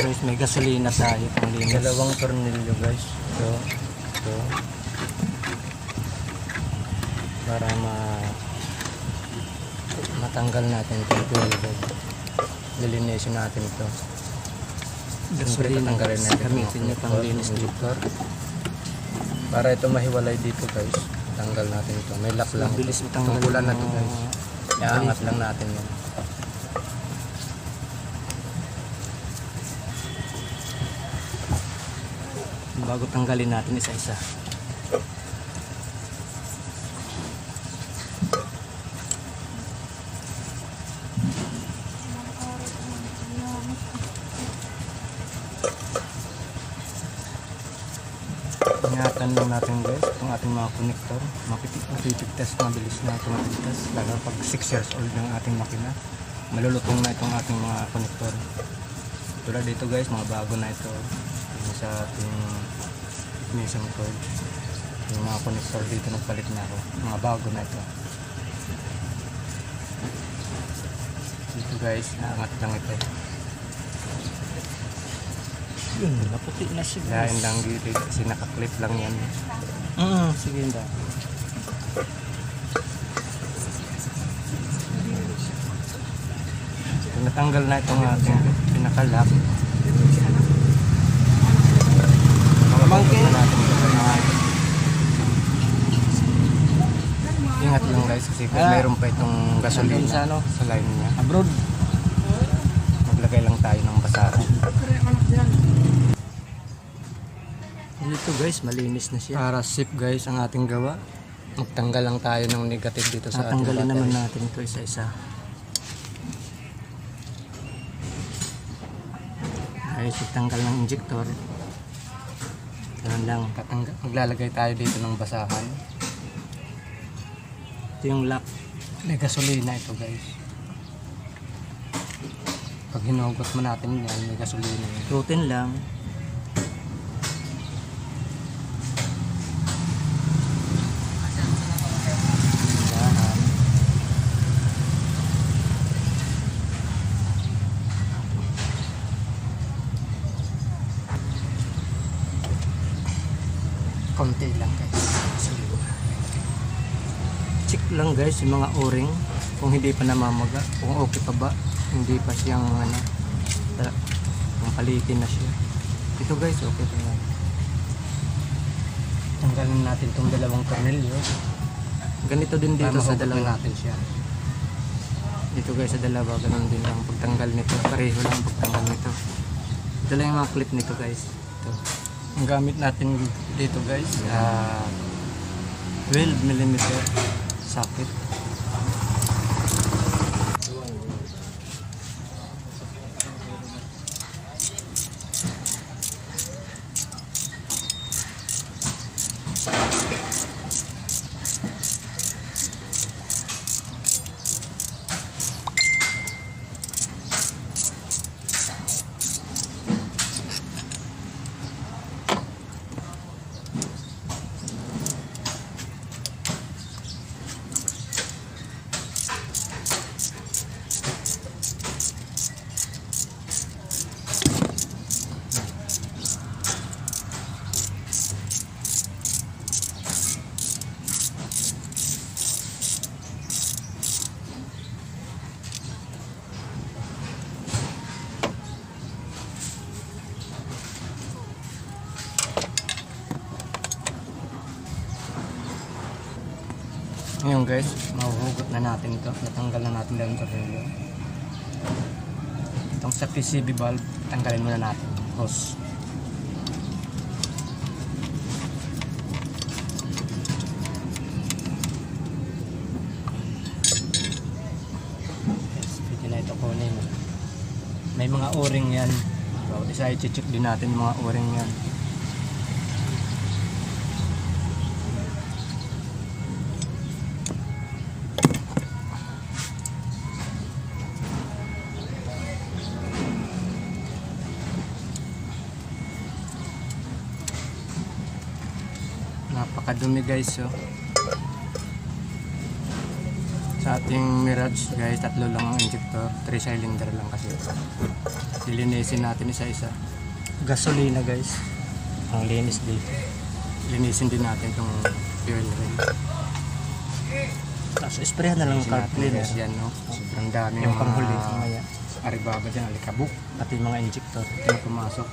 guys, may gasolina tayo panglinis. Dalawang tornilyo guys. Ito. Para matanggal natin ito. Lilinisin natin ito. Gasolina. Tanggalin natin Gamitin nyo panglinis dito. Para ito mahiwalay dito guys. Tanggal natin ito. May lock lang. Mabilis matanggal. Tungkulan na ito guys. Iaangat lang natin yan. Bago tanggalin natin isa-isa. Ingatan lang natin guys itong ating mga connector. Mapipigtas, mabilis na ito mapipigtas. Lalo pag 6 years old ng ating makina, malulutong na itong ating mga connector. Tulad dito guys, mga bago na ito. Yung sa ating ignition cord. Yung mga connector dito nagpalit na ako. Mga bago na ito. Dito guys, naangat lang ito. Yun, naputi na siya guys. Lain lang gilid kasi nakaklip lang yan. Sige na. Natanggal na itong ating pinakalak. Mangkin. Ingat lang guys kasi kung mayroon pa itong gasolina sa ano? sa line niya. Abroad. Maglagay lang tayo ng basaran. Dito guys, malinis na siya. Para safe guys ang ating gawa. Magtanggal lang tayo ng negative dito sa ating Tatanggalin naman battery. natin ito isa-isa. Ayos, tanggal ng injector. Ganun lang. Maglalagay tayo dito ng basahan. Ito yung lock. May gasolina ito guys. Pag hinugot mo natin yan, may gasolina yun. Routine lang. Dahan. Konti lang guys. Check lang guys yung mga o-ring. Kung hindi pa namamaga. Kung okay pa ba. Hindi pa siyang ano. Kung palitin na siya. Ito guys, okay pa yan. Tanggalin natin itong dalawang tornilyo. Ganito din dito sa dalawa. natin siya. Dito guys sa dalawa, ganun din lang pagtanggal nito. Pareho lang pagtanggal nito. Ito lang yung mga clip nito guys. Ito. Ang gamit natin dito guys, 12mm socket. Ngayon guys, mahuhugot na natin ito. Natanggal na natin lang ito. Itong sa PCB valve, tanggalin muna natin. Hose. Yes, pwede na ito kunin. May mga o-ring yan. Bawat isa i-check din natin yung mga o-ring yan. Napakadumi guys, oh. Sa ating Mirage guys, tatlo lang ang injector, 3 cylinder lang kasi. Lilinisin natin isa-isa. Gasolina guys, ang linis dito. Linisin din natin itong fuel rail. Tapos sprayan na lang ng carb cleaner. Yan, no? Sobrang dami Yung panghuli mamaya. aribaba dyan, alikabok. Pati mga injector. Yung pumasok.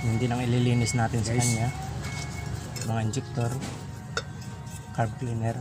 Hindi lang ililinis natin sa Guys. kanya. Mga injector, carb cleaner.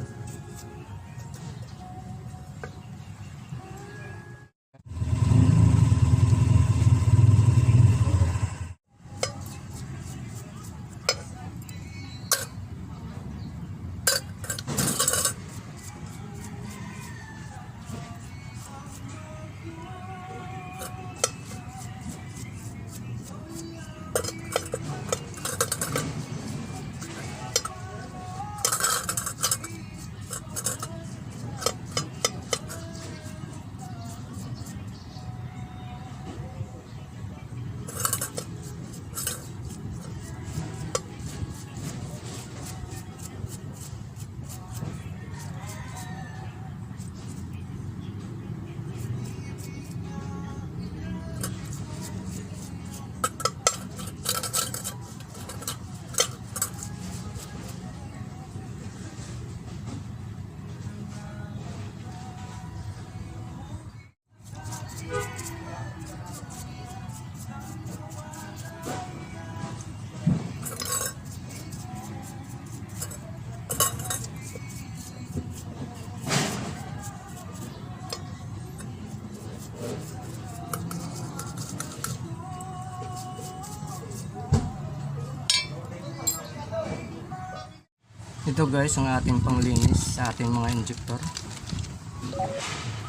Ito guys, ang ating panglinis sa ating mga injector.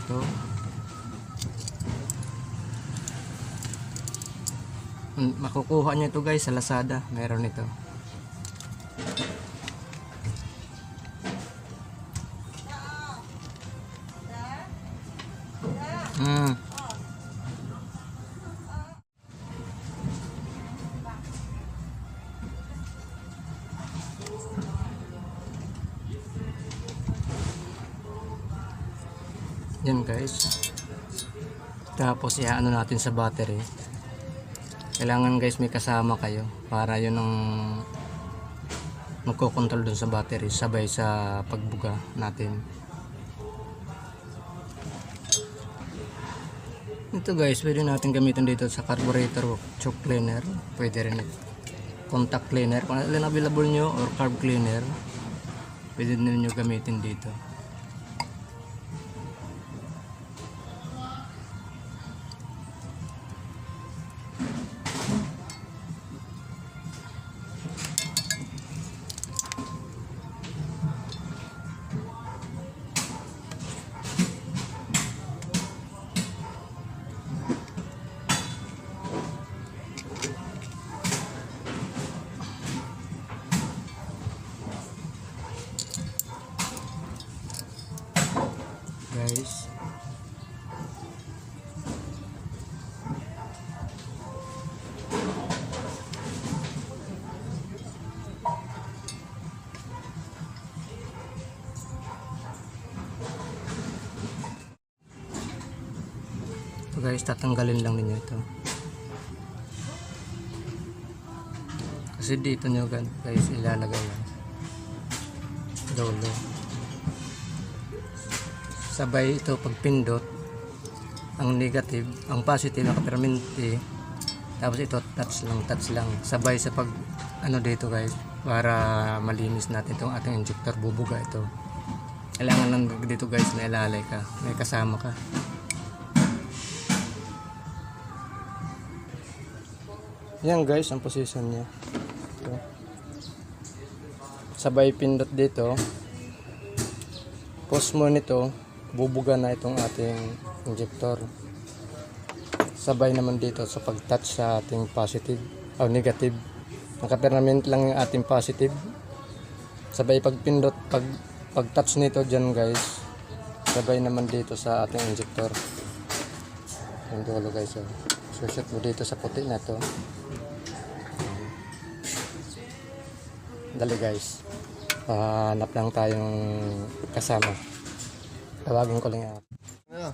Ito. Makukuha nyo ito guys sa Lazada. Meron ito. Yan guys. Tapos iaano natin sa battery. Kailangan guys may kasama kayo para yun ang magkocontrol dun sa battery sabay sa pagbuga natin. Ito guys, pwede natin gamitin dito sa carburetor choke cleaner. Pwede rin contact cleaner kung alin available nyo, or carb cleaner. Pwede din nyo gamitin dito. Guys, ito guys, tatanggalin lang ninyo ito kasi dito nyo guys ilalagay yan dolo. Sabay ito pag pindot ang negative, ang positive nakapermanente, tapos ito touch lang sabay sa pag ano dito guys, para malinis natin itong ating injector. Bubuga ito, kailangan lang dito guys na ilalay ka, may kasama ka. Yan guys ang position niya. Ito. Sabay pindot dito, post mo nito, bubuga na itong ating injector. Sabay naman dito sa pag-touch sa ating positive o negative. Naka-permanent lang yung ating positive. Sabay pag-pindot, pag-touch nito dyan guys, sabay naman dito sa ating injector. Yung dulo guys. So shoot mo dito sa puti na to. Dali guys. Hanap lang tayong kasama. Tatawagin ko lang yan. Ano?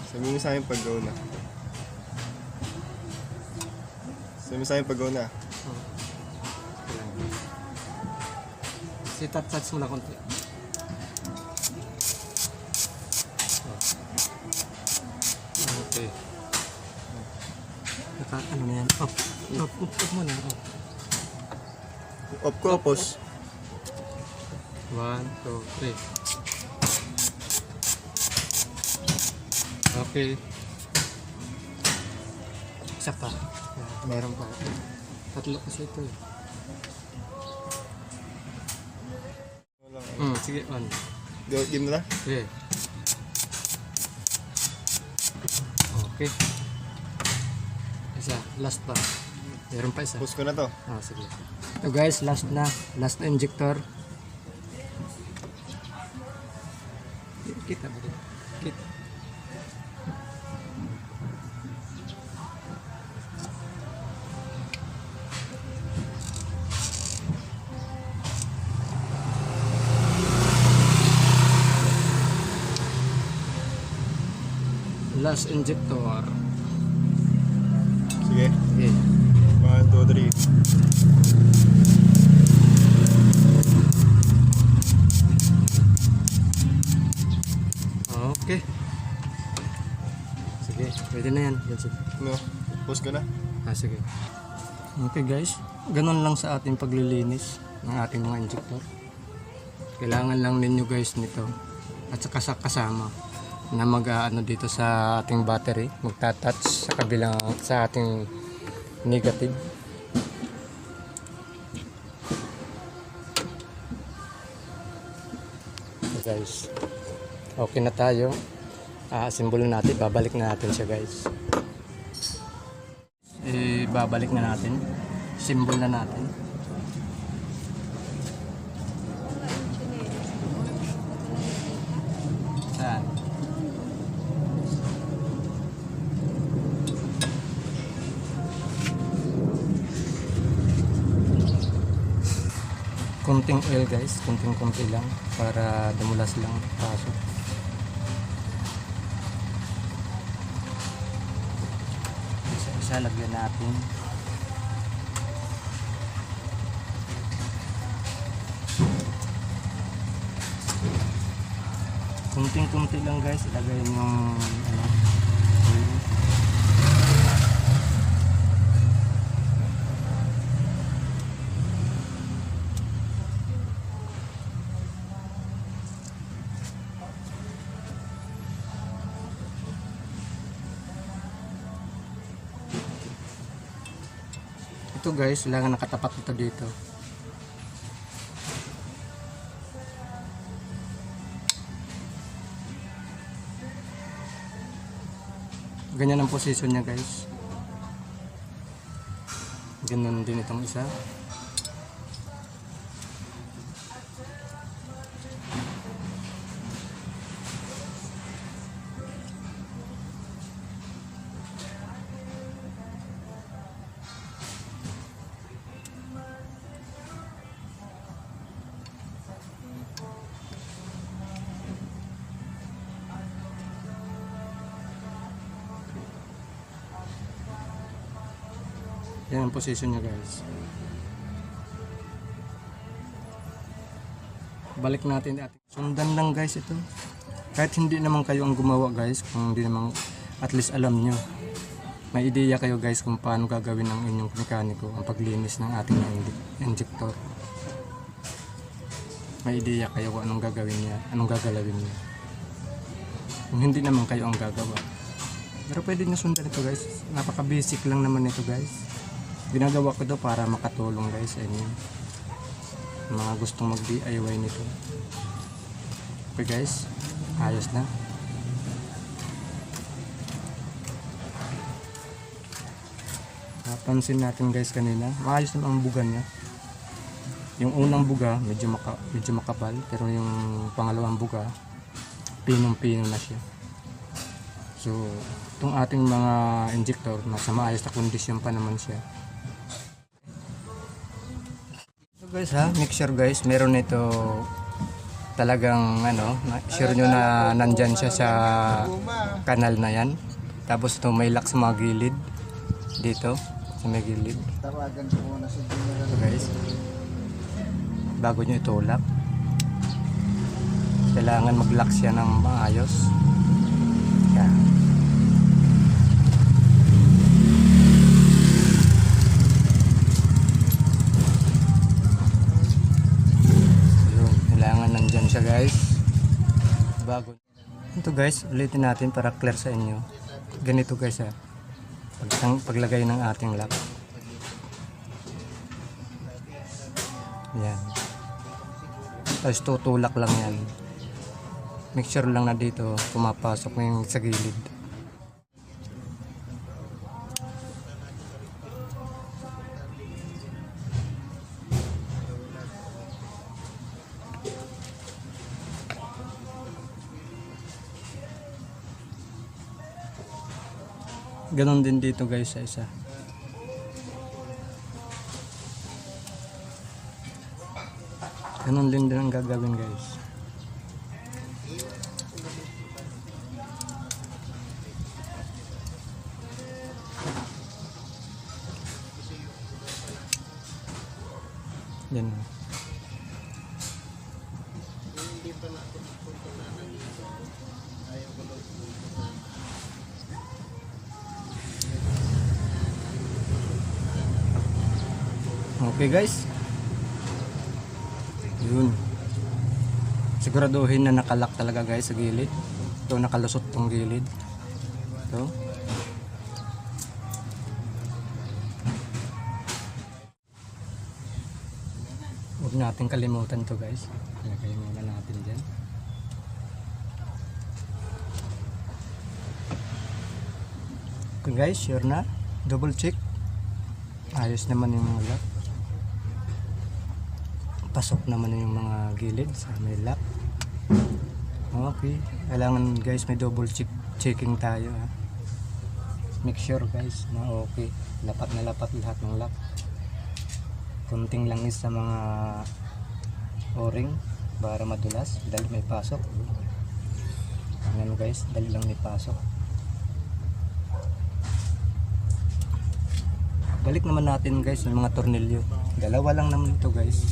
Sabi mo sa akin pag-go na. Sabi mo sa akin pag-go na. Si touch mo lang konti. Okay. Ano na yan? Up mo na. Off ko, pause. 1, 2, 3. Okay. Isa pa. Meron pa. Tatlo kasi ito eh. Sige, on. Game na lang? Okay. Okay. Isa, last pa. Meron pa isa. Pause ko na to. Sige. So guys, last na. Last na injector. Kita ba? Kita. Last injector. Sige. Okay. 1, 2, 3. Okay. Sige, pwede na yan. Yan, sige. No? Pause ko na? Sige. Okay guys, ganun lang sa ating paglilinis ng ating mga injector. Kailangan lang ninyo guys nito at saka sa kasama na mag-ano dito sa ating battery, magta-touch sa kabilang sa ating negative. So guys, okay na tayo. Simbolo natin, babalik na natin siya guys. Babalik na natin. Simbol na natin. Saan? Kunting oil guys, kunting-kunti lang para dumulas lang pasok. Isa-isa lagyan natin. Kunting-kunti lang guys, ilagay yung ano, oil. Ito guys, kailangan nakatapat ito dito. Ganyan ang position niya guys. Ganun din itong isa. Yan ang position niya guys. Balik natin ating sundan lang guys ito. Kahit hindi naman kayo ang gumawa guys, kung hindi naman at least alam nyo. May ideya kayo guys kung paano gagawin ng inyong mekaniko ang paglinis ng ating injector. May ideya kayo kung anong gagawin niya, anong gagalawin niya. Kung hindi naman kayo ang gagawa. Pero pwede nyo sundan ito guys. Napaka basic lang naman ito guys. Ginagawa ko ito para makatulong guys sa inyo. Mga gustong mag-DIY nito. Okay guys, ayos na. Napansin natin guys kanina, maayos naman ang buga niya. Yung unang buga medyo makapal, pero yung pangalawang buga pinong-pino na siya. So, itong ating mga injector nasa maayos na kondisyon pa naman siya. So guys ha, mixture guys, meron nito talagang ano, sure nyo na nandyan siya sa kanal na yan. Tapos ito may lock sa mga gilid dito sa may gilid. So guys, bago nyo itulak, kailangan mag-lock siya ng maayos. Yan. Nandyan siya guys. Bago. Ito guys, ulitin natin para clear sa inyo. Ganito guys ha. Paglagay ng ating lock. Yan. Tapos tutulak lang yan. Make sure lang na dito pumapasok na yung sa gilid. Ganon din dito guys sa isa. Ganon din ang gagawin guys. Yan. Okay guys, yun, siguraduhin na nakalak talaga guys sa gilid. Ito nakalusot tong gilid. Ito huwag natin kalimutan to guys. Lagay muna natin dyan. Okay guys, sure na, double check, ayos naman yung mga lock. Pasok naman yung mga gilid sa may lock. Okay, kailangan guys may double checking tayo ha. Make sure guys na okay, lapat na lapat lahat ng lock. Kunting langis sa mga o-ring para madulas dahil may pasok. Ano guys, dahil lang may pasok. Balik naman natin guys yung mga tornilyo. Dalawa lang naman ito guys.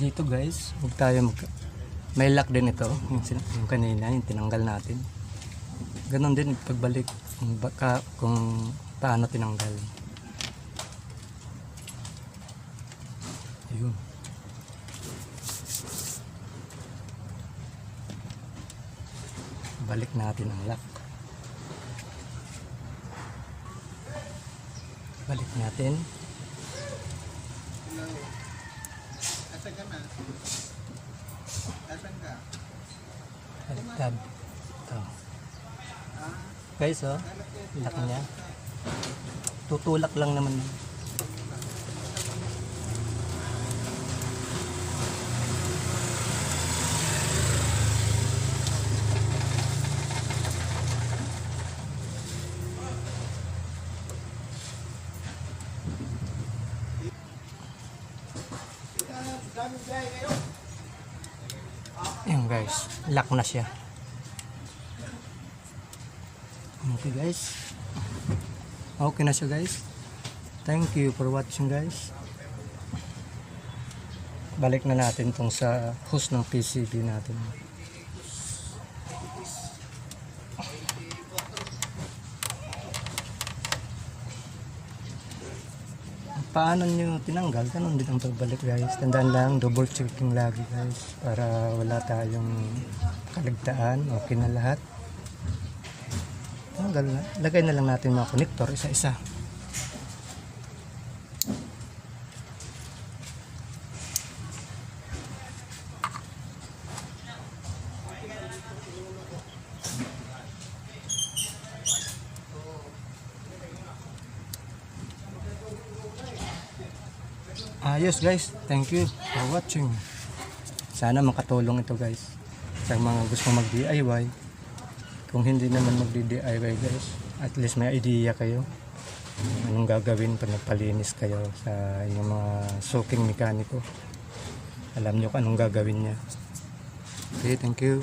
Dito guys, huwag tayo may lock din ito, yung kanina, yung tinanggal natin. Ganon din pagbalik kung paano tinanggal. Ayun. Balik natin ang lock. Balik natin. Asan ka na? Asan ka? Baliktad. Ito. Guys, oh. Lock niya. Tutulak lang naman. Ayan guys, lock na siya. Okay guys, okay na siya guys. Thank you for watching guys. Balik na natin tong sa hose ng PCB natin. paano nyo tinanggal, ganun din ang pagbalik guys. Tandaan lang, double checking lagi guys para wala tayong kaligtaan. Okay na lahat. Tanggal na. Lagay na lang natin mga connector isa-isa. Ayos guys, thank you for watching. Sana makatulong ito guys sa mga gusto mag-DIY. Kung hindi naman mag-DIY guys, at least may idea kayo anong gagawin pag nagpalinis kayo sa inyong mga suking mekaniko. Alam nyo kung anong gagawin niya. Okay, thank you.